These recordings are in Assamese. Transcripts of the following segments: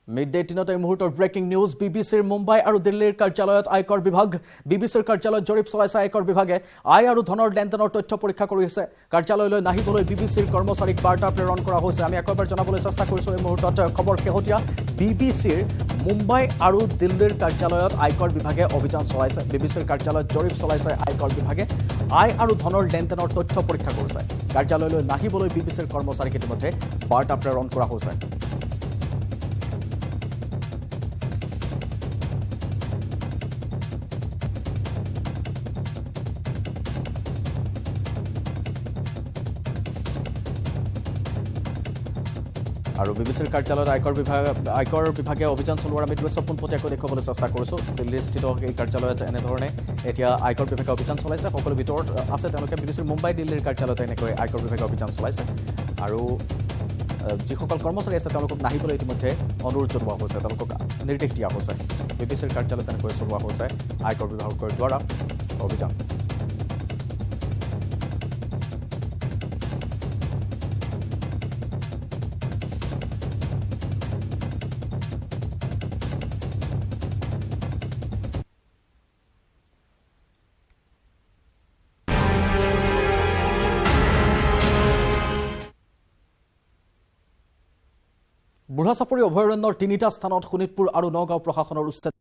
মিড ডে 3 এই মুহূৰ্তৰ ব্ৰেকিং নিউজ বিবিচিৰ মুম্বাই আৰু দিল্লীৰ কাৰ্যালয়ত আয়কৰ বিভাগ বিবিচিৰ কাৰ্যালয়ত জৰীপ চলাইছে আয়কৰ বিভাগে আয় আৰু ধনৰ লেনদেনৰ তথ্য পৰীক্ষা কৰি আছে কাৰ্যালয়লৈ নাহিবলৈ বিবিচিৰ কৰ্মচাৰীক বাৰ্তা প্ৰেৰণ কৰা হৈছে আমি একবাৰ জনাবলৈ চেষ্টা কৰিছো এই মুহূৰ্তত খবৰ শেহতীয়া বিবিচিৰ মুম্বাই আৰু দিল্লীৰ কাৰ্যালয়ত আয়কৰ বিভাগে অভিযান চলাইছে বিবিচিৰ কাৰ্যালয়ত জৰীপ চলাইছে আয়কৰ বিভাগে আয় আৰু ধনৰ লেনদেনৰ তথ্য পৰীক্ষা কৰিছে কাৰ্যালয়লৈ নাহিবলৈ বিবিচিৰ কৰ্মচাৰীক ইতিমধ্যে বাৰ্তা প্ৰেৰণ কৰা হৈছে আৰু বিবিচিৰ কাৰ্যালয়ত আয়কৰ বিভাগে অভিযান চলোৱাৰ আমি দৃশ্য পোনপটীয়াকৈ দেখুৱাবলৈ চেষ্টা কৰিছোঁ দিল্লীস্থিত এই কাৰ্যালয়ত এনেধৰণে এতিয়া আয়কৰ বিভাগে অভিযান চলাইছে সকলো ভিতৰত আছে তেওঁলোকে বিবিচিৰ মুম্বাই দিল্লীৰ কাৰ্যালয়ত এনেকৈ আয়কৰ বিভাগে অভিযান চলাইছে আৰু যিসকল কৰ্মচাৰী আছে তেওঁলোকক নাহিবলৈ ইতিমধ্যে অনুৰোধ জনোৱা হৈছে তেওঁলোকক নিৰ্দেশ দিয়া হৈছে বিবিচিৰ কাৰ্যালয়ত এনেকৈ চলোৱা হৈছে আয়কৰ বিভাগৰ দ্বাৰা অভিযান বুঢ়াচাপৰি অভয়াৰণ্যৰ 3টা স্থানত শোণিতপুৰ আৰু নগাঁও প্ৰশাসনৰ উচ্ছেদ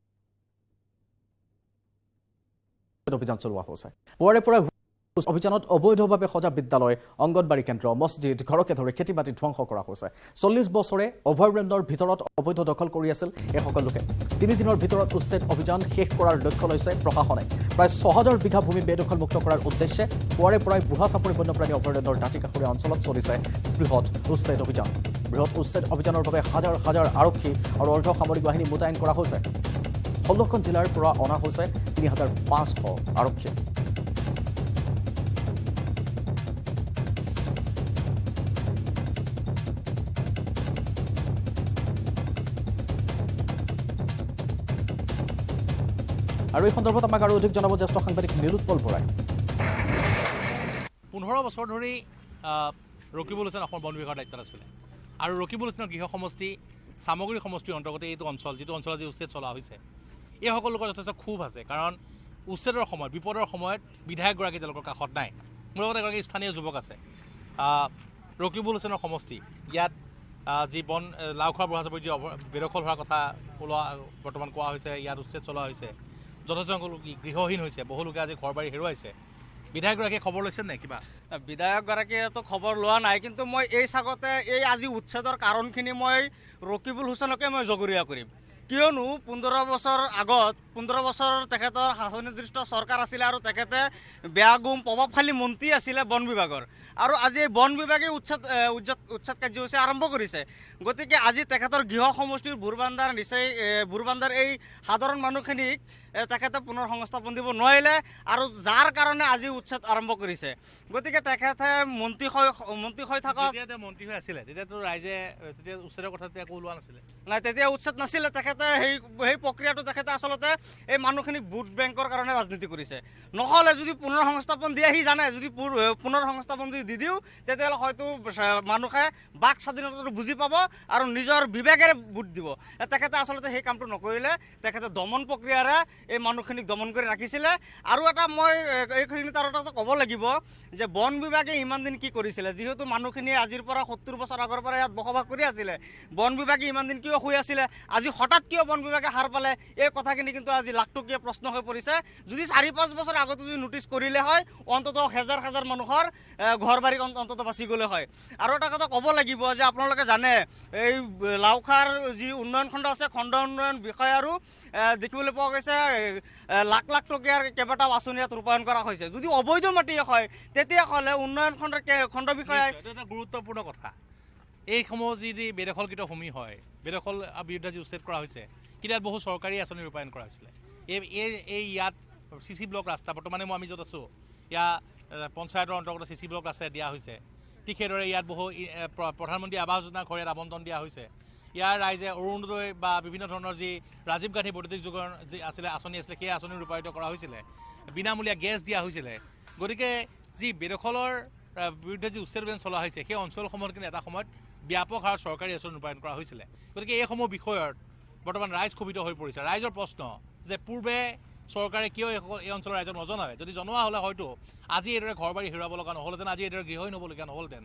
অভিযান চলোৱা হৈছে পুৱাৰে পৰা অভিযানত অবৈধভাৱে সজা বিদ্যালয় অংগনবাড়ী কেন্দ্ৰ মছজিদ ঘৰকে ধৰি খেতি বাতি ধ্বংস কৰা হৈছে 40 বছৰে অভয়াৰণ্যৰ ভিতৰত অবৈধ দখল কৰি আছিল এই সকল লোকে 3 দিনৰ ভিতৰত উচ্ছেদ অভিযান শেষ কৰাৰ লক্ষ্য লৈছে প্ৰশাসনে প্ৰায় 6000 বিঘা ভূমি বেদখল মুক্ত কৰাৰ উদ্দেশ্যে পুৱাৰে পৰা বুঢ়াচাপৰি বন্যপ্ৰাণী অভয়াৰণ্যৰ দাঁতিকাষৰীয়া অঞ্চলত চলিছে বৃহৎ উচ্ছেদ অভিযান বৃহৎ উচ্ছেদ অভিযানৰ বাবে হাজাৰ হাজাৰ আৰক্ষী আৰু অৰ্ধ সামৰিক বাহিনী মোতায়েন কৰা হৈছে 16খন জিলাৰ পৰা অনা হৈছে 3500 আৰক্ষী আৰু এই সন্দৰ্ভত আমাক আৰু অধিক জনাব জ্যেষ্ঠ সাংবাদিক নিৰুৎপল বৰাই 15 বছৰ ধৰি ৰকিবুল হুছেইন অসম বন বিভাগৰ দায়িত্বত আছিলে আৰু ৰকিবুল হুছেইনৰ গৃহ সমষ্টি সামগ্ৰী সমষ্টিৰ অন্তৰ্গত এইটো অঞ্চল যিটো অঞ্চলত যি উচ্ছেদ চলোৱা হৈছে এই সকলো লোকৰ যথেষ্ট ক্ষোভ আছে কাৰণ উচ্ছেদৰ সময়ত বিপদৰ সময়ত বিধায়কগৰাকী তেওঁলোকৰ কাষত নাই মোৰ লগত এগৰাকী স্থানীয় যুৱক আছে ৰকিবুল হুছেইনৰ সমষ্টি ইয়াত যি বন লাওখোৱা বুঢ়াচাপৰি যি বেদখল হোৱাৰ কথা ওলোৱা বৰ্তমান কোৱা হৈছে ইয়াত উচ্ছেদ চলোৱা হৈছে যথেষ্ট গৃহহীন হৈছে বহু লোকে আজি ঘৰ বাৰী হেৰুৱাইছে বিধায়কগৰাকীয়ে খবৰ লৈছে নাই কিবা বিধায়কগৰাকীয়েতো খবৰ লোৱা নাই কিন্তু মই এই চাগতে এই আজি উচ্ছেদৰ কাৰণখিনি মই ৰকিবুল হুছেইনকে মই জগৰীয়া কৰিম কিয়নো 15 বছৰ আগত 15 বছৰ তেখেতৰ শাসননিৰ্দিষ্ট চৰকাৰ আছিলে আৰু তেখেতে বেয়াগুম প্ৰভাৱশালী মন্ত্ৰী আছিলে বন বিভাগৰ আৰু আজি এই বন বিভাগে উচ্ছেদ কাৰ্যসূচী আৰম্ভ কৰিছে গতিকে আজি তেখেতৰ গৃহ সমষ্টিৰ বুৰবান্দাৰ এই সাধাৰণ মানুহখিনিক তেখেতে পুনৰ সংস্থাপন দিব নোৱাৰিলে আৰু যাৰ কাৰণে আজি উচ্ছেদ আৰম্ভ কৰিছে গতিকে তেখেতে মন্ত্ৰী হৈ থকা মন্ত্ৰী হৈ আছিলে তেতিয়াতো ৰাইজে তেতিয়া উচ্ছেদৰ কথা একো ওলোৱা নাছিলে নাই তেতিয়া উচ্ছেদ নাছিলে তেখেতে সেই প্ৰক্ৰিয়াটো তেখেতে আচলতে এই মানুহখিনিক ভোট বেংকৰ কাৰণে ৰাজনীতি কৰিছে নহ'লে যদি পুনৰ সংস্থাপন দিয়ে সি জানে যদি পুনৰ সংস্থাপন যদি দি দিওঁ তেতিয়াহ'লে হয়তো মানুহে বাক স্বাধীনতাটো বুজি পাব আৰু নিজৰ বিবেকেৰে ভোট দিব তেখেতে আচলতে সেই কামটো নকৰিলে তেখেতে দমন প্ৰক্ৰিয়াৰে এই মানুহখিনিক দমন কৰি ৰাখিছিলে আৰু এটা মই এইখিনিত আৰু এটা ক'ব লাগিব যে বন বিভাগে ইমান দিন কি কৰিছিলে যিহেতু মানুহখিনিয়ে আজিৰ পৰা 70 বছৰ আগৰ পৰা ইয়াত বসবাস কৰি আছিলে বন বিভাগে ইমান দিন কিয় শুই আছিলে আজি হঠাৎ কিয় বন বিভাগে হাৰ পালে এই কথাখিনি কিন্তু আজি লাখটকীয়া প্ৰশ্ন হৈ পৰিছে যদি 4-5 বছৰ আগতে যদি নোটিছ কৰিলে হয় অন্ততঃ হাজাৰ হাজাৰ মানুহৰ ঘৰ বাৰী অন্ততঃ বাচি গ'লে হয় আৰু এটা কথা ক'ব লাগিব যে আপোনালোকে জানে এই লাওখাৰ যি উন্নয়ন খণ্ড আছে খণ্ড উন্নয়ন বিষয় আৰু দেখিবলৈ পোৱা গৈছে লাখ লাখ টকীয়াৰ কেইবাটাও আঁচনি ইয়াত ৰূপায়ণ কৰা হৈছে যদি অবৈধ মাটি হয় তেতিয়াহ'লে উন্নয়ন খণ্ড বিষয়ে এটা গুৰুত্বপূৰ্ণ কথা এইসমূহ যি বেদখলকৃত ভূমি হয় বেদখল বিৰুদ্ধে যি উচ্ছেদ কৰা হৈছে কিন্তু ইয়াত বহু চৰকাৰী আঁচনি ৰূপায়ণ কৰা হৈছিলে এই ইয়াত CC ব্লক ৰাস্তা বৰ্তমানে আমি য'ত আছোঁ ইয়াত পঞ্চায়তৰ অন্তৰ্গত CC ব্লক ৰাস্তা দিয়া হৈছে ঠিক সেইদৰে ইয়াত বহু প্ৰধানমন্ত্ৰী আৱাস যোজনা ঘৰ ইয়াত আবণ্টন দিয়া হৈছে ইয়াৰ ৰাইজে অৰুণোদয় বা বিভিন্ন ধৰণৰ যি ৰাজীৱ গান্ধী বৈদ্যুতিক যুগৰ যি আছিলে আঁচনি আছিলে সেই আঁচনি ৰূপায়িত কৰা হৈছিলে বিনামূলীয়া গেছ দিয়া হৈছিলে গতিকে যি বেদখলৰ বিৰুদ্ধে যি উচ্ছেদ অভিযান চলোৱা হৈছে সেই অঞ্চলসমূহত কিন্তু এটা সময়ত ব্যাপক হাৰত চৰকাৰী আঁচনি ৰূপায়ণ কৰা হৈছিলে গতিকে এইসমূহ বিষয়ত বৰ্তমান ৰাইজ ক্ষোভিত হৈ পৰিছে ৰাইজৰ প্ৰশ্ন যে পূৰ্বে চৰকাৰে কিয় এই অঞ্চলৰ ৰাইজক নজনালে যদি জনোৱা হ'লে হয়তো আজি এইদৰে ঘৰ বাৰী হেৰুৱাব লগা নহ'লহেঁতেন আজি এইদৰে গৃহহীন হ'বলগীয়া নহ'লহেঁতেন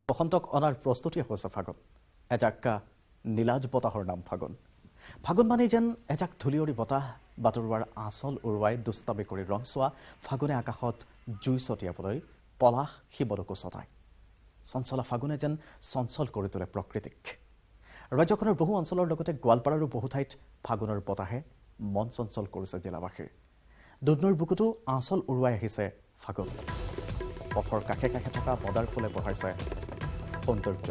বসন্তক অনাৰ প্ৰস্তুতি হৈছে ফাগুন এজাক নীলাজ বতাহৰ নাম ফাগুন ফাগুন মানে যেন এজাক ধূলিয়ৰী বতাহ বাটৰুৱাৰ আঁচল উৰুৱাই দুষ্টামি কৰি ৰং চোৱা ফাগুনে আকাশত জুই ছটিয়াবলৈ পলাশ শিৱদকো ছটায় চঞ্চলা ফাগুনে যেন চঞ্চল কৰি তোলে প্ৰকৃতিক ৰাজ্যখনৰ বহু অঞ্চলৰ লগতে গোৱালপাৰাৰো বহু ঠাইত ফাগুনৰ বতাহে মন চঞ্চল কৰিছে জিলাবাসীৰ দুধনৈৰ বুকুতো আঁচল উৰুৱাই আহিছে ফাগুন পথৰ কাষে কাষে থকা পদাৰ ফুলে বঢ়াইছে সৌন্দৰ্য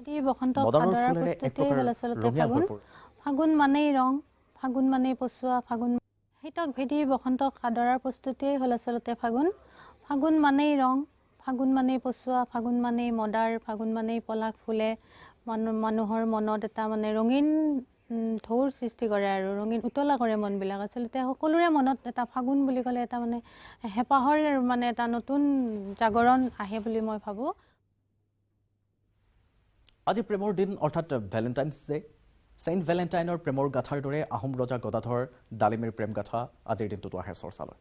মদনৰ ফুলেৰে এক প্ৰকাৰ ৰঙীয়াল হৈ পৰে ফাগুন মানেই ৰং ফাগুন মানেই পচোৱা ফাগুন শীতক ভেদী বসন্তক আদৰাৰ প্ৰস্তুতিয়েই হ'ল আচলতে ফাগুন ফাগুন মানেই ৰং ফাগুন মানেই পচোৱা ফাগুন মানেই মদাৰ ফাগুন মানেই পলাশ ফুলে মানুহৰ মনত এটা মানে ৰঙীন ঢৌৰ সৃষ্টি কৰে আৰু ৰঙীন উতলা কৰে মনবিলাক আচলতে সকলোৰে মনত এটা ফাগুন বুলি ক'লে এটা মানে হেঁপাহৰ মানে এটা নতুন জাগৰণ আহে বুলি মই ভাবোঁ আজি প্ৰেমৰ দিন অৰ্থাৎ ভেলেণ্টাইন্স ডে ছেইণ্ট ভেলেণ্টাইনৰ প্ৰেমৰ গাথাৰ দৰে আহোম ৰজা গদাধৰ ডালিমীৰ প্ৰেম গাথা আজিৰ দিনটোতো আহে চৰ্চালৈ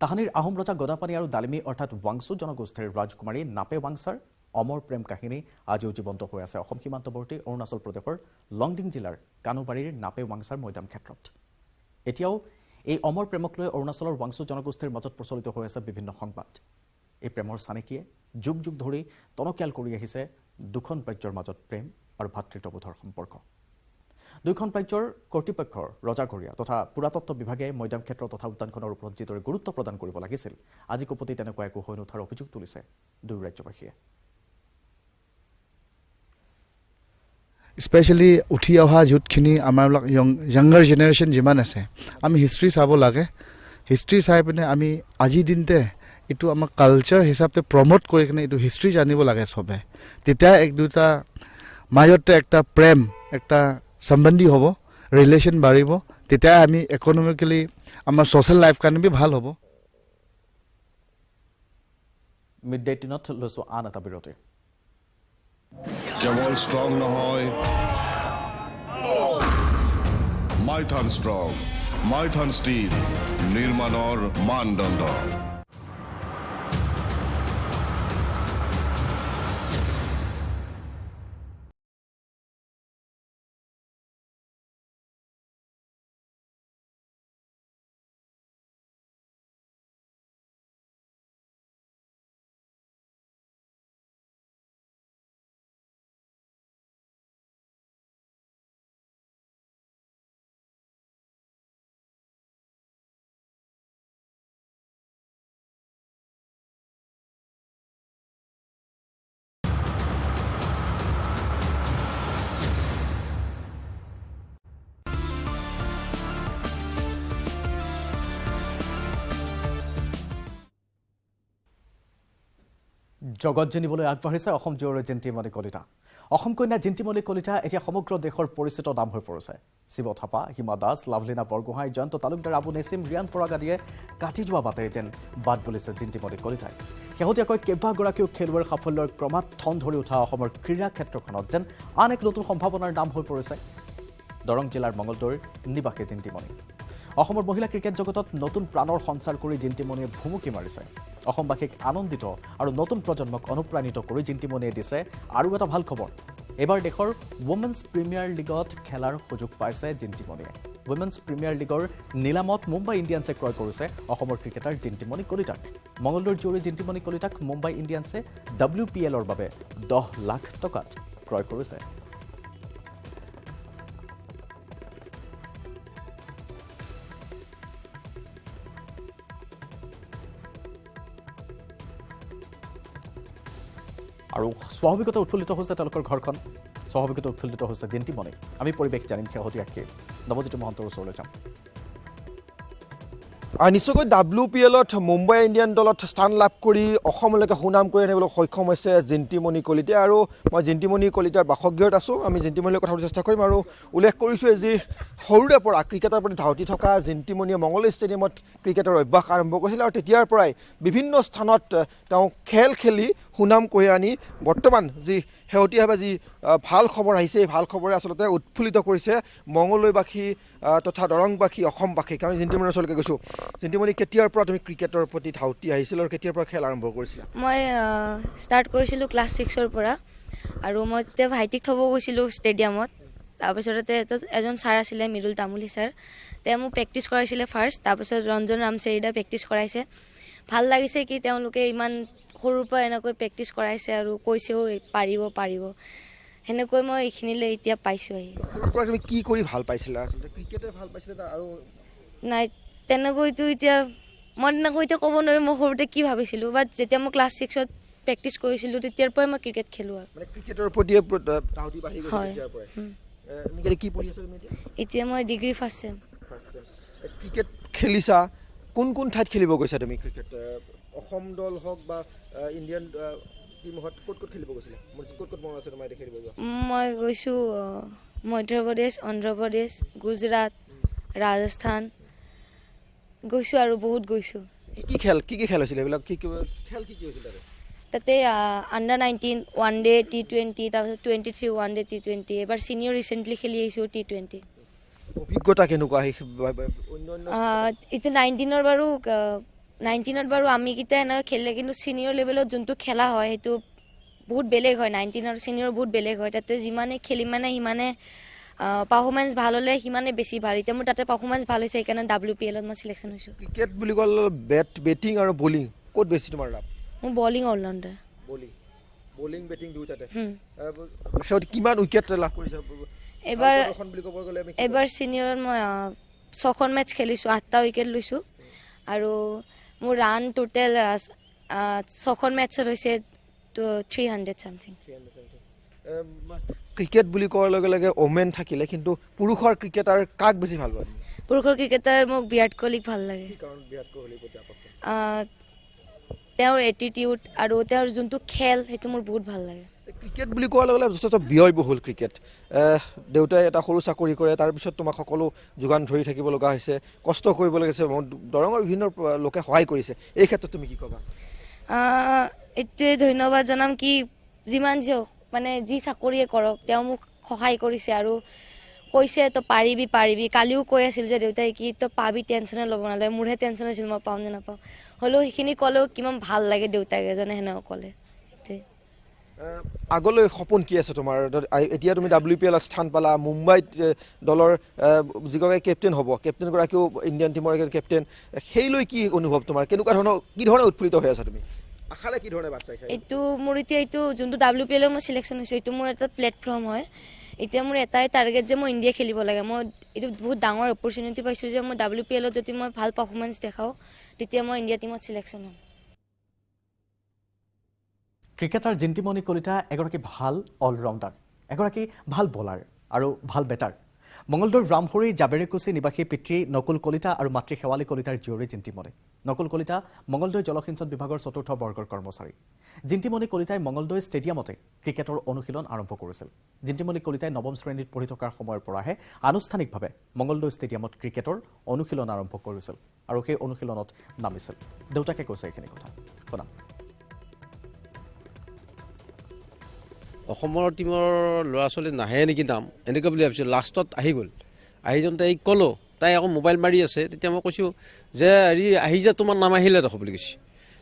তাহানিৰ আহোম ৰজা গদাপাণি আৰু ডালিমী অৰ্থাৎ ৱাংচু জনগোষ্ঠীৰ ৰাজকুমাৰী নাপে ৱাংছাৰ অমৰ প্ৰেম কাহিনী আজিও জীৱন্ত হৈ আছে অসম সীমান্তৱৰ্তী অৰুণাচল প্ৰদেশৰ লংডিং জিলাৰ কানুবাৰীৰ নাপে ৱাংছাৰ মৈদাম ক্ষেত্ৰত এতিয়াও এই অমৰ প্ৰেমক লৈ অৰুণাচলৰ ৱাংচু জনগোষ্ঠীৰ মাজত প্ৰচলিত হৈ আছে বিভিন্ন সংবাদ এই প্ৰেমৰ চানেকিয়ে যুগ যুগ ধৰি টনকিয়াল কৰি আহিছে দুখন ৰাজ্যৰ মাজত প্ৰেম আৰু ভাতৃত্ববোধৰ সম্পৰ্ক দুইখন ৰাজ্যৰ কৰ্তৃপক্ষৰ ৰজাঘৰীয়া তথা পুৰাতত্ব বিভাগে মৈদাম ক্ষেত্ৰ তথা উদ্যানখনৰ ওপৰত যিদৰে গুৰুত্ব প্ৰদান কৰিব লাগিছিল আজি কপতি তেনেকুৱা একো হৈ নুঠাৰ অভিযোগ তুলিছে দুই ৰাজ্যবাসীয়ে স্পেচিয়েলি উঠি অহা যুথখিনি আমাৰবিলাক ইয়াংগাৰ জেনেৰেশ্যন যিমান আছে আমি হিষ্ট্ৰী চাব লাগে হিষ্ট্ৰী চাই পিনে আমি আজিৰ দিনতে এইটো আমাৰ কালচাৰ হিচাপে প্ৰমোট কৰি কিনে এইটো হিষ্ট্ৰী জানিব লাগে চবে তেতিয়া এক দুটা মাজতে একটা প্ৰেম একটা সম্বন্ধী হ'ব ৰিলেশ্যন বাঢ়িব তেতিয়া আমি ইকনমিকেলি আমাৰ ছ'চিয়েল লাইফ কাৰণে ভাল হ'ব মিড ডে টিনত লৈছোঁ আন এটা বিৰতি কেৱল ষ্ট্ৰং নহয় মাইথান ষ্ট্ৰং মাইথান ষ্টীল নিৰ্মাণৰ মানদণ্ড জগত জানিবলৈ আগবাঢ়িছে অসম জুৱৰী জিন্তিমণি কলিতা অসম কন্যা জিন্তিমণি কলিতা এতিয়া সমগ্ৰ দেশৰ পৰিচিত নাম হৈ পৰিছে শিৱ থাপা হিমা দাস লাভলীনা বৰগোহাঁই জয়ন্ত তালুকদাৰ আবু নেছিম ৰিয়ান পৰাগ আদিয়ে কাটি যোৱা বাটেৰে যেন বাট বুলিছে জিন্তিমণি কলিতাই শেহতীয়াকৈ কেইবাগৰাকীও খেলুৱৈৰ সাফল্যৰ ক্ৰমাৎ ঠন ধৰি উঠা অসমৰ ক্ৰীড়া ক্ষেত্ৰখনত যেন আন এক নতুন সম্ভাৱনাৰ নাম হৈ পৰিছে দৰং জিলাৰ মঙলদৈৰ নিবাসী জিন্তিমণি অসমৰ মহিলা ক্ৰিকেট জগতত নতুন প্ৰাণৰ সঞ্চাৰ কৰি জিন্তিমণিয়ে ভুমুকি মাৰিছে অসমবাসীক আনন্দিত আৰু নতুন প্ৰজন্মক অনুপ্ৰাণিত কৰি জিন্তিমণিয়ে দিছে আৰু এটা ভাল খবৰ এবাৰ দেশৰ ৱমেন্স প্ৰিমিয়াৰ লীগত খেলাৰ সুযোগ পাইছে জিন্তিমণিয়ে ৱমেন্স প্ৰিমিয়াৰ লীগৰ নিলামত মুম্বাই ইণ্ডিয়ানছে ক্ৰয় কৰিছে অসমৰ ক্ৰিকেটাৰ জিন্তিমণি কলিতাক মঙলদৈৰ জুৰি জিন্তিমণি কলিতাক মুম্বাই ইণ্ডিয়ানছে WPLৰ বাবে 10 লাখ টকাত ক্ৰয় কৰিছে আৰু স্বাভাৱিকতে উৎফুল্লিত হৈছে তেওঁলোকৰ ঘৰখন স্বাভাৱিকতে উৎফুল্লিত হৈছে জিন্তিমণি আমি পৰিৱেশ জানিম শেহতীয়াকৈ নৱজ্যোতি মহন্তৰ ওচৰলৈ যাম নিশ্চয়কৈ WPLত মুম্বাই ইণ্ডিয়ান দলত স্থান লাভ কৰি অসমলৈকে সুনাম কৰি আনিবলৈ সক্ষম হৈছে জিন্তিমণি কলিতা আৰু মই জিন্তিমণি কলিতাৰ বাসগৃহত আছোঁ আমি জিন্তিমণিৰ কথা চেষ্টা কৰিম আৰু উল্লেখ কৰিছোঁ যি সৰুৰে পৰা ক্ৰিকেটৰ প্ৰতি ধাউতি থকা জিন্তিমণিয়ে মঙলদৈ ষ্টেডিয়ামত ক্ৰিকেটৰ অভ্যাস আৰম্ভ কৰিছিল আৰু তেতিয়াৰ পৰাই বিভিন্ন স্থানত তেওঁ খেল খেলি সুনাম কৰি আনি বৰ্তমান যি শেহতীয়াভাৱে যি ভাল খবৰ আহিছে এই ভাল খবৰে আচলতে উৎফুল্লিত কৰিছে মঙলদৈবাসী তথা দৰংবাসী অসমবাসীক আমি জিন্তিমণিৰ ওচৰলৈকে গৈছোঁ জিন্তিমণি কেতিয়াৰ পৰা তুমি ক্ৰিকেটৰ প্ৰতি ধাউতি আহিছিল আৰু কেতিয়াৰ পৰা খেল আৰম্ভ কৰিছিলা মই ষ্টাৰ্ট কৰিছিলোঁ ক্লাছ 6ৰ পৰা আৰু মই তেতিয়া ভাইটিক থ'ব গৈছিলোঁ ষ্টেডিয়ামত তাৰপিছতে এজন ছাৰ আছিলে মৃদুল তামুলী ছাৰ তেওঁ মোক প্ৰেক্টিছ কৰাইছিলে ফাৰ্ষ্ট তাৰপিছত ৰঞ্জন ৰামচেৰিদা প্ৰেক্টিছ কৰাইছে ভাল লাগিছে কি তেওঁলোকে ইমান সৰুৰ পৰা এনেকৈ প্ৰেক্টিছ কৰাইছে আৰু কৈছেও পাৰিব সেনেকৈ মই এইখিনিলৈ এতিয়া পাইছোঁ আহি সৰুৰ পৰা তুমি কি কৰি ভাল পাইছিলা আচলতে ক্ৰিকেটে ভাল পাইছিলা আৰু নাই তেনেকৈতো এতিয়া মই তেনেকৈ এতিয়া ক'ব নোৱাৰিম মই সৰুতে কি ভাবিছিলোঁ বাট যেতিয়া মই ক্লাছ 6ত প্ৰেক্টিছ কৰিছিলোঁ তেতিয়াৰ পৰাই মই ক্ৰিকেট খেলোঁ আৰু মানে ক্ৰিকেটৰ প্ৰতি ধাউতি বাঢ়ি গৈছে তেতিয়াৰ পৰাই তুমি কি পঢ়ি আছা তুমি এতিয়া মই ডিগ্ৰী ফাৰ্ষ্ট ছেম ক্ৰিকেট খেলিছা কোন ঠাইত খেলিব গৈছা তুমি ক্ৰিকেট অসম দল হওক বা ইণ্ডিয়ান টিমত ক'ত খেলিব গৈছিলা ক'ত মনত আছে তোমাৰ এতিয়া খেলিব যোৱা মই গৈছোঁ মধ্যপ্ৰদেশ অন্ধ্ৰপ্ৰদেশ গুজৰাট ৰাজস্থান গৈছোঁ আৰু বহুত গৈছোঁ কি খেল হৈছিলে এইবিলাক খেল কি হৈছিলে তাতে আণ্ডাৰ 19 ওৱান ডে T20 তাৰপিছত 23 ওৱান ডে T20 এবাৰ ছিনিয়ৰ ৰিচেণ্টলি খেলি আহিছোঁ T20 অভিজ্ঞতা কেনেকুৱা এতিয়া 19ত বাৰু আমিকেইটা এনেকৈ খেলিলে কিন্তু ছিনিয়ৰ লেভেলত যোনটো খেলা হয় সেইটো বহুত বেলেগ হয় 19 আৰু ছিনিয়ৰ বহুত বেলেগ হয় তাতে যিমানে খেলি মানে সিমানে পাৰফৰ্মেঞ্চ ভাল হ'লে সিমানে বেছি ভাল এতিয়া মোৰ তাতে পাৰফৰ্মেঞ্চ ভাল হৈছে সেইকাৰণে WPLত মই চিলেকশ্যন হৈছোঁ ক্ৰিকেট বুলি ক'লে বেটিং আৰু বলিং ক'ত বেছি তোমাৰ লাভ মোৰ বলিং অলৰাউণ্ডাৰ বলিং বেটিং দুয়োটাতে কিমান উইকেট লাভ কৰিছা এবাৰ ছিনিয়ৰত মই 6খন মেটচ খেলিছোঁ 8টা উইকেট লৈছোঁ আৰু মোৰ ৰান টোটেল 6খন মেটচত হৈছে 300 চামথিং ক্ৰিকেট বুলি কোৱাৰ লগে লগে ওমেন থাকিলে কিন্তু পুৰুষৰ ক্ৰিকেটাৰ কাক বেছি ভাল পায় পুৰুষৰ ক্ৰিকেটাৰ মোক বিৰাট কোহলিক ভাল লাগে তেওঁৰ এটিটিউড আৰু তেওঁৰ যোনটো খেল সেইটো মোৰ বহুত ভাল লাগে ক্ৰিকেট বুলি কোৱাৰ লগে লগে যথেষ্ট ব্যয়বহুল ক্ৰিকেট দেউতাই এটা সৰু চাকৰি কৰে তাৰপিছত তোমাক সকলো যোগান ধৰি থাকিব লগা হৈছে কষ্ট কৰিব লাগিছে দৰঙৰ বিভিন্ন লোকে সহায় কৰিছে এই ক্ষেত্ৰত তুমি কি ক'বা এইটোৱে ধন্যবাদ জনাম কি যিমান যি মানে যি চাকৰিয়ে কৰক তেওঁ মোক সহায় কৰিছে আৰু কৈছে তই পাৰিবি কালিও কৈ আছিল যে দেউতাই কি তই পাবি টেনশ্যনে ল'ব নালাগে মোৰহে টেনশ্যন হৈছিল মই পাম নে নাপাওঁ হ'লেও সেইখিনি ক'লেও কিমান ভাল লাগে দেউতাক এজনে সেনেকৈ ক'লে সেইটোৱে আগলৈ সপোন কি আছে তোমাৰ এতিয়া তুমি WPLত স্থান পালা মুম্বাইত দলৰ যিগৰাকী কেপ্টেইন হ'ব কেপ্টেইনগৰাকীও ইণ্ডিয়ান টিমৰ কেপ্টেইন সেইলৈ কি অনুভৱ তোমাৰ কি ধৰণে উৎফুল্লিত হৈ আছা তুমি আশাৰে কি ধৰণে বাট চাইছা এইটো মোৰ এতিয়া এইটো যোনটো WPLত মই চিলেকশ্যন হৈছোঁ এইটো মোৰ এটা প্লেটফৰ্ম হয় এতিয়া মোৰ এটাই টাৰ্গেট যে মই ইণ্ডিয়া খেলিব লাগে মই এইটো বহুত ডাঙৰ অপৰচুনিটি পাইছোঁ যে মই WPLত যদি মই ভাল পাৰফৰ্মেঞ্চ দেখাওঁ তেতিয়া মই ইণ্ডিয়া টিমত চিলেকশ্যন হ'ম ক্ৰিকেটাৰ জিন্তিমণি কলিতা এগৰাকী ভাল অলৰাউণ্ডাৰ এগৰাকী ভাল বলাৰ আৰু ভাল বেটাৰ মঙলদৈৰ ৰামহৰি জাবেৰিকুছি নিবাসী পিতৃ নকুল কলিতা আৰু মাতৃ শেৱালী কলিতাৰ জীয়ৰী জিন্তিমণি নকুল কলিতা মঙলদৈ জলসিঞ্চন বিভাগৰ 4ৰ্থ বৰ্গৰ কৰ্মচাৰী জিন্তিমণি কলিতাই মঙলদৈ ষ্টেডিয়ামতে ক্ৰিকেটৰ অনুশীলন আৰম্ভ কৰিছিল জিন্তিমণি কলিতাই 9ম শ্ৰেণীত পঢ়ি থকাৰ সময়ৰ পৰাহে আনুষ্ঠানিকভাৱে মঙলদৈ ষ্টেডিয়ামত ক্ৰিকেটৰ অনুশীলন আৰম্ভ কৰিছিল আৰু সেই অনুশীলনত নামিছিল দেউতাকে কৈছে এইখিনি কথা শুনাম অসমৰ টিমৰ ল'ৰা ছোৱালী নাহে নেকি নাম এনেকৈ বুলি ভাবিছোঁ লাষ্টত আহি গ'ল আহি যাওঁতে তাইক ক'লোঁ তাই আকৌ মোবাইল মাৰি আছে তেতিয়া মই কৈছোঁ যে হেৰি আহি যা তোমাৰ নাম আহিলে দেখোঁ বুলি কৈছে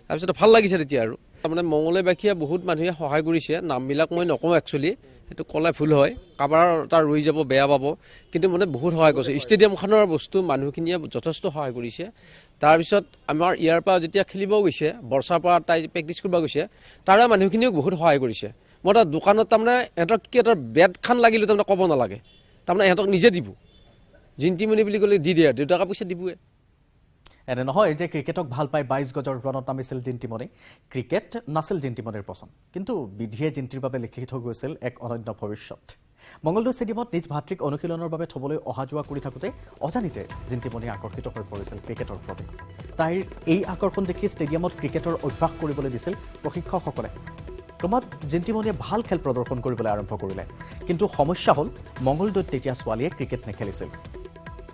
তাৰপিছত ভাল লাগিছে তেতিয়া আৰু তাৰমানে মঙলদৈবাসীয়ে বহুত মানুহে সহায় কৰিছে নামবিলাক মই নকওঁ একচুৱেলি সেইটো ক'লে ভুল হয় কাৰোবাৰ তাৰ ৰৈ যাব বেয়া পাব কিন্তু মানে বহুত সহায় কৰিছে ষ্টেডিয়ামখনৰ বস্তু মানুহখিনিয়ে যথেষ্ট সহায় কৰিছে তাৰপিছত আমাৰ ইয়াৰ পৰা যেতিয়া খেলিব গৈছে বৰ্ষাৰ পৰা তাই প্ৰেক্টিছ কৰিব গৈছে তাৰে মানুহখিনিও বহুত সহায় কৰিছে মই এটা দোকানত তাৰমানে ইহঁতৰ ক্ৰিকেটৰ বেট খান লাগিলে তাৰমানে ক'ব নালাগে তাৰমানে ইহঁতক নিজে দিব জিন্তিমণি বুলি ক'লে দি দিয়ে দেউতাকে পইচা দিবই এনে নহয় যে ক্ৰিকেটক ভাল পাই 22 গজৰ ৰানত নামিছিল জিন্তিমণি ক্ৰিকেট নাছিল জিন্তিমণিৰ পছন্দ কিন্তু বিধিয়ে জিন্তিৰ বাবে লিখি থৈ গৈছিল এক অনন্য ভৱিষ্যত মঙ্গলদৈ ষ্টেডিয়ামত নিজ ভাতৃক অনুশীলনৰ বাবে থবলৈ অহা যোৱা কৰি থাকোঁতে অজানিতে জিন্তিমণি আকৰ্ষিত হৈ পৰিছিল ক্ৰিকেটৰ প্ৰতি তাইৰ এই আকৰ্ষণ দেখি ষ্টেডিয়ামত ক্ৰিকেটৰ অভ্যাস কৰিবলৈ দিছিল প্ৰশিক্ষকসকলে ক্ৰমত জিন্তিমণিয়ে ভাল খেল প্ৰদৰ্শন কৰিবলৈ আৰম্ভ কৰিলে কিন্তু সমস্যা হ'ল মঙ্গলদৈত তেতিয়া ছোৱালীয়ে ক্ৰিকেট নেখেলিছিল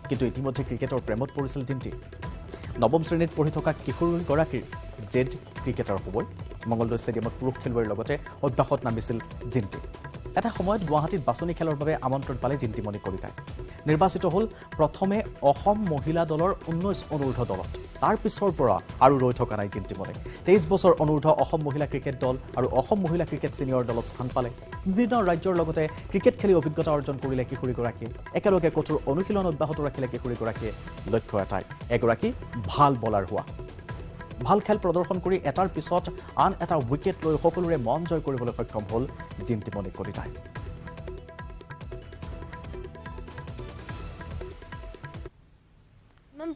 কিন্তু ইতিমধ্যে ক্ৰিকেটৰ প্ৰেমত পৰিছিল জিন্তি নৱম শ্ৰেণীত পঢ়ি থকা কিশোৰীগৰাকীৰ জেদ ক্ৰিকেটাৰ হ'বই মঙ্গলদৈ ষ্টেডিয়ামত পুৰুষ খেলুৱৈৰ লগতে অভ্যাসত নামিছিল জিন্তি এটা সময়ত গুৱাহাটীত বাছনি খেলৰ বাবে আমন্ত্ৰণ পালে জিন্তিমণি কলিতাই নিৰ্বাচিত হ'ল প্ৰথমে অসম মহিলা দলৰ 19 অনুৰ্ধ দলত তাৰ পিছৰ পৰা আৰু ৰৈ থকা নাই জিন্তিমণি 23 বছৰ অনুৰ্ধ অসম মহিলা ক্ৰিকেট দল আৰু অসম মহিলা ক্ৰিকেট ছিনিয়ৰ দলত স্থান পালে বিভিন্ন ৰাজ্যৰ লগতে ক্ৰিকেট খেলি অভিজ্ঞতা অৰ্জন কৰিলে কিশোৰীগৰাকীয়ে একেলগে কঠোৰ অনুশীলন অব্যাহত ৰাখিলে কিশোৰীগৰাকীয়ে লক্ষ্য এটাই এগৰাকী ভাল বলাৰ হোৱা ভাল খেল প্ৰদৰ্শন কৰি এটাৰ পিছত আন এটা উইকেট লৈ সকলোৰে মন জয় কৰিবলৈ সক্ষম হ'ল জিন্তিমণি কলিতাই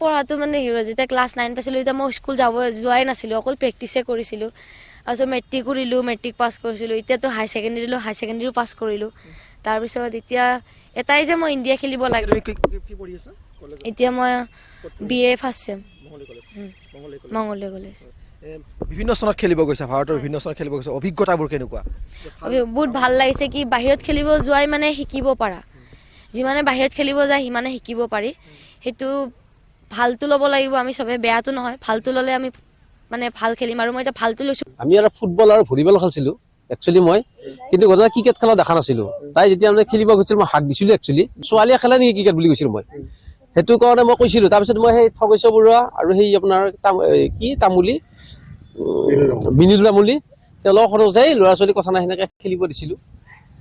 পঢ়াটো মানে যেতিয়া ক্লাছ 9 পাইছিলোঁ তেতিয়া মই স্কুল যোৱাই নাছিলোঁ অকল প্ৰেক্টিছে কৰিছিলোঁ তাৰপিছত মেট্ৰিক কৰিলোঁ মেট্ৰিক পাছ কৰিছিলোঁ এতিয়াতো হাই ছেকেণ্ডেৰীও পাছ কৰিলোঁ তাৰপিছত এতিয়া এটাই যে মই ইণ্ডিয়া খেলিব লাগে এতিয়া মই BA first sem Mangaldai college বিভিন্ন স্থানত খেলিব গৈছে ভাৰতৰ বিভিন্ন স্থানত খেলিব গৈছে অভিজ্ঞতাবোৰ কেনেকুৱা বহুত ভাল লাগিছে কি বাহিৰত খেলিব যোৱাই মানে শিকিব পাৰা যিমানে বাহিৰত খেলিব যায় সিমানে শিকিব পাৰি সেইটো ভালটো ল'ব লাগিব আমি সবে বেয়াটো নহয় ভালটো ল'লে আমি মানে ভাল খেলিম আৰু মই এটা ভালটো লৈছোঁ আমি আৰু ফুটবল আৰু ভলীবল খেলিছিলোঁ একচুৱেলি মই কিন্তু ঘটনা ক্ৰিকেট খেলা দেখা নাছিলোঁ তাই যেতিয়া মানে খেলিব গৈছিল মই হাক দিছিলোঁ একচুৱেলি ছোৱালীয়ে খেলে নেকি ক্ৰিকেট বুলি কৈছিলোঁ মই সেইটো কাৰণে মই কৈছিলোঁ তাৰপিছত মই সেই থগেশ্বৰ বৰুৱা আৰু সেই আপোনাৰ তামুলী বিনীল তামুলী তেওঁলোকৰ যাই ল'ৰা ছোৱালী কথা নাই সেনেকৈ খেলিব দিছিলোঁ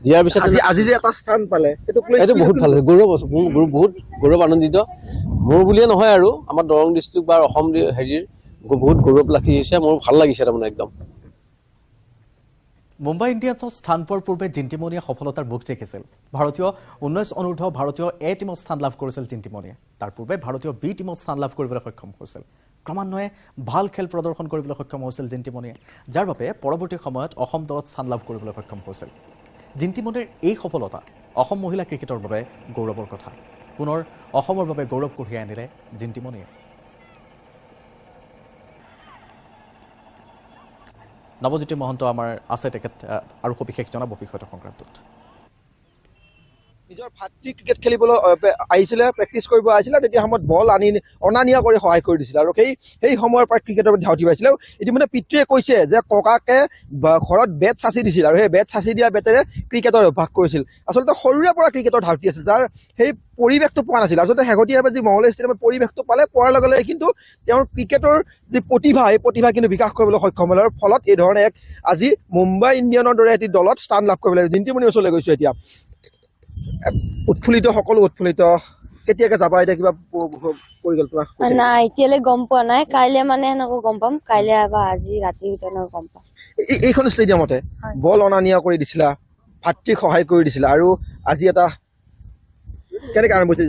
দিয়াৰ পিছত আজি যে এটা স্থান পালে এইটো বহুত ভাল লাগে বহুত গৌৰৱ আনন্দিত মোৰ বুলিয়ে নহয় আৰু আমাৰ দৰং ডিষ্ট্ৰিক্ট বা অসম হেৰিৰ বহুত গৌৰৱ লাগিছে মোৰ ভাল লাগিছে তাৰমানে একদম মুম্বাই ইণ্ডিয়ানছৰ স্থান পোৱাৰ পূৰ্বে জিন্তিমণিয়ে সফলতাৰ মুখ চেকিছিল ভাৰতীয় 19 অনুৰ্ধ ভাৰতীয় A টিমত স্থান লাভ কৰিছিল জিন্তিমণিয়ে তাৰ পূৰ্বে ভাৰতীয় B টিমত স্থান লাভ কৰিবলৈ সক্ষম হৈছিল ক্ৰমান্বয়ে ভাল খেল প্ৰদৰ্শন কৰিবলৈ সক্ষম হৈছিল জিন্তিমণিয়ে যাৰ বাবে পৰৱৰ্তী সময়ত অসম দলত স্থান লাভ কৰিবলৈ সক্ষম হৈছিল জিন্তিমণিৰ এই সফলতা অসম মহিলা ক্ৰিকেটৰ বাবে গৌৰৱৰ কথা পুনৰ অসমৰ বাবে গৌৰৱ কঢ়িয়াই আনিলে জিন্তিমণিয়ে নৱজ্যোতি মহন্ত আমাৰ আছে তেখেত আৰু সবিশেষ জনাব বিষয়টো সংক্ৰান্তত নিজৰ ভাতৃ ক্ৰিকেট খেলিবলৈ আহিছিলে প্ৰেক্টিচ কৰিব আহিছিলে তেতিয়া সময়ত বল অনা নিয়া কৰি সহায় কৰি দিছিলে আৰু সেই সময়ৰ পৰা ক্ৰিকেটৰ প্ৰতি ধাউতি পাইছিলে ইতিমধ্যে পিতৃয়ে কৈছে যে ককাকে ঘৰত বেট চাচি দিছিল আৰু সেই বেট চাচি দিয়া বেটেৰে ক্ৰিকেটৰ অভ্যাস কৰিছিল আচলতে সৰুৰে পৰা ক্ৰিকেটৰ ধাউতি আছিল যাৰ সেই পৰিৱেশটো পোৱা নাছিল আচলতে শেহতীয়াভাৱে যি মঙ্গলদৈ ষ্টেডিয়ামত পৰিৱেশটো পোৱাৰ লগে লগে কিন্তু তেওঁৰ ক্ৰিকেটৰ যি প্ৰতিভা এই প্ৰতিভা কিন্তু বিকাশ কৰিবলৈ সক্ষম হ'ল আৰু ফলত এই ধৰণে আজি মুম্বাই ইণ্ডিয়ানৰ দৰে এটি দলত স্থান লাভ কৰিবলৈ জিন্তিমণিৰ ওচৰলৈ গৈছোঁ এতিয়া উৎফুল্লিত সকলো উৎফুল্লিত কেতিয়াকে যাবা এতিয়া কিবা পৰিকল্পনা নাই এতিয়ালৈ গম পোৱা নাই কাইলৈ মানে এনেকৈ গম পাম কাইলৈ বা আজি ৰাতি ভিতৰত গম পাম এইখন ষ্টেডিয়ামতে বল অনা নিয়া কৰি দিছিলা ভাতৃক সহায় কৰি দিছিলা আৰু আজি এটা কেনেকৈ আৰম্ভ হৈছিল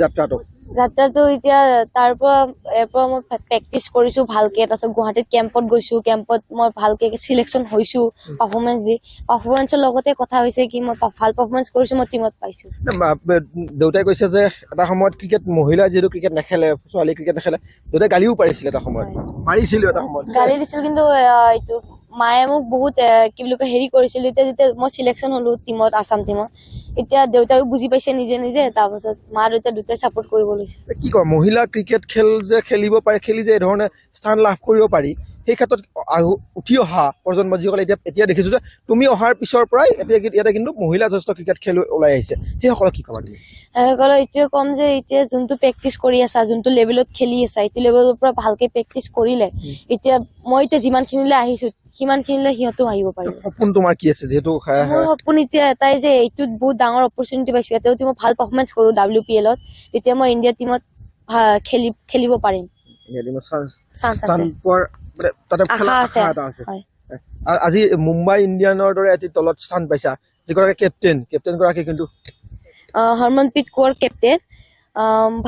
যাত্ৰাটো এতিয়া তাৰ পৰা মই প্ৰেক্টিচ কৰিছো ভালকে তাৰপিছত গুৱাহাটীত কেম্পত গৈছো কেম্পত মই ভালকে চিলেকশ্যন হৈছো পাৰফৰ্মেঞ্চৰ লগতে কথা হৈছে কি মই ভাল পাৰফৰ্মেঞ্চ কৰিছো মই টিমত পাইছো দেউতাই কৈছে যে এটা সময়ত ক্ৰিকেট মহিলা যিহেতু ক্ৰিকেট নেখেলে ছোৱালী ক্ৰিকেট নেখেলে দেউতাই গালিও পাৰিছিল এটা সময়ত মাৰিছিলো এটা সময়ত গালি দিছিল কিন্তু এইটো মায়ে মোক বহুত কি বুলি কয় হেৰি কৰিছিল এতিয়া যেতিয়া মই চিলেকশ্যন হলো টিমত আছাম টিমত এতিয়া দেউতাও বুজি পাইছে নিজে তাৰপিছত মা দেউতা দুটাই ছাপোৰ্ট কৰিব লৈছে কি কয় মহিলা ক্ৰিকেট খেল যে খেলিব পাৰে খেলি যে এই ধৰণে স্থান লাভ কৰিব পাৰি সেই ক্ষেত্ৰত উঠি অহা প্ৰজন্ম যিসকলে এতিয়া দেখিছো যে তুমি অহাৰ পিছৰ পৰাই ইয়াতে কিন্তু মহিলা যথেষ্ট ক্ৰিকেট খেল ওলাই আহিছে সেইসকলক কি ক'বা তুমি সেইসকলক এইটোৱে ক'ম যে এতিয়া যোনটো প্ৰেক্টিচ কৰি আছা যোনটো লেভেলত খেলি আছা এইটো লেভেলৰ পৰা ভালকে প্ৰেক্টিচ কৰিলে এতিয়া মই এতিয়া যিমানখিনিলৈ আহিছো সিমানখিনিলৈ সিহঁতো আহিব পাৰিব সপোন তোমাৰ কি আছে যিহেতু মোৰ সপোন এতিয়া এটাই যে এইটোত বহুত ডাঙৰ অপৰচুনিটি পাইছো ইয়াতে যদি মই ভাল পাৰফৰ্মেঞ্চ কৰো WPL-ত তেতিয়া মই ইণ্ডিয়া টিমত খেলিব পাৰিম আজি মুম্বাই ইণ্ডিয়ানৰ দৰে এটি দলত স্থান পাইছা যিগৰাকী কেপ্টেইন গৰাকী কিন্তু হৰমনপ্ৰীত কৌৰ কেপ্টেইন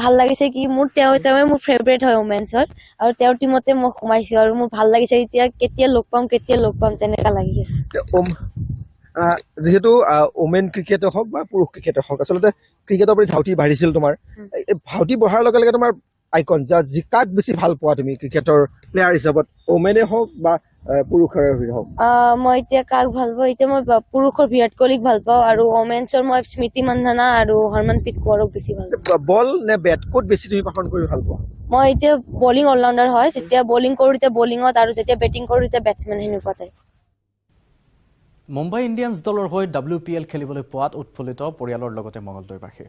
ভাল লাগিছে কি মোৰ তেওঁৱে মোৰ ফেভৰেট হয় ওমেন্সত আৰু তেওঁৰ টিমতে মই সোমাইছো আৰু মোৰ ভাল লাগিছে এতিয়া কেতিয়া লগ পাম তেনেকা লাগি আছে যিহেতু ওমেন ক্ৰিকেটে হওক বা পুৰুষ ক্ৰিকেটে হওক আচলতে ক্ৰিকেটৰ প্ৰতি ধাউতি বাঢ়িছিল তোমাৰ এই ধাউতি বঢ়াৰ লগে লগে তোমাৰ আইকন কাক বেছি ভাল পোৱা তুমি ক্ৰিকেটৰ প্লেয়াৰ হিচাপত ওমেনে হওক বা পুৰুষৰে হওক মই এতিয়া কাক ভাল পাওঁ এতিয়া মই পুৰুষৰ বিৰাট কোহলিক ভাল পাওঁ আৰু ওমেন্সৰ মই স্মৃতি মান্ধানা আৰু হৰমনপ্ৰীত কৌৰক বেছি ভাল পাওঁ বল নে বেট ক'ত বেছি তুমি পালন কৰি ভাল পোৱা মই এতিয়া বলিং অলৰাউণ্ডাৰ হয় যেতিয়া বলিং কৰোঁ তেতিয়া বলিঙত আৰু যেতিয়া বেটিং কৰোঁ তেতিয়া বেটছমেন সেনেকুৱা টাইপ মুম্বাই ইণ্ডিয়ানছ দলৰ হৈ WPL খেলিবলৈ পোৱাত উৎফুল্লিত পৰিয়ালৰ লগতে মঙলদৈবাসী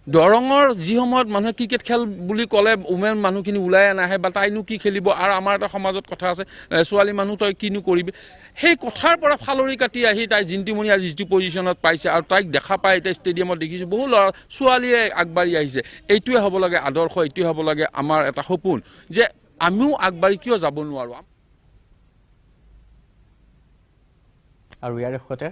দৰঙৰ যি সময়ত মানুহে ক্ৰিকেট খেল বুলি ক'লে উমেন মানুহখিনি ওলাই নাহে বা তাইনো কি খেলিব আৰু আমাৰ এটা সমাজত কথা আছে ছোৱালী মানুহ তই কিনো কৰিবি সেই কথাৰ পৰা ফালৰি কাটি আহি তাই জিন্তিমণি আজি যিটো পজিশ্যনত পাইছে আৰু তাইক দেখা পাই এতিয়া ষ্টেডিয়ামত দেখিছোঁ বহু ল'ৰা ছোৱালীয়ে আগবাঢ়ি আহিছে এইটোৱে হ'ব লাগে আদৰ্শ এইটোৱে হ'ব লাগে আমাৰ এটা সপোন যে আমিও আগবাঢ়ি কিয় যাব নোৱাৰোঁ আৰু ইয়াৰ সৈতে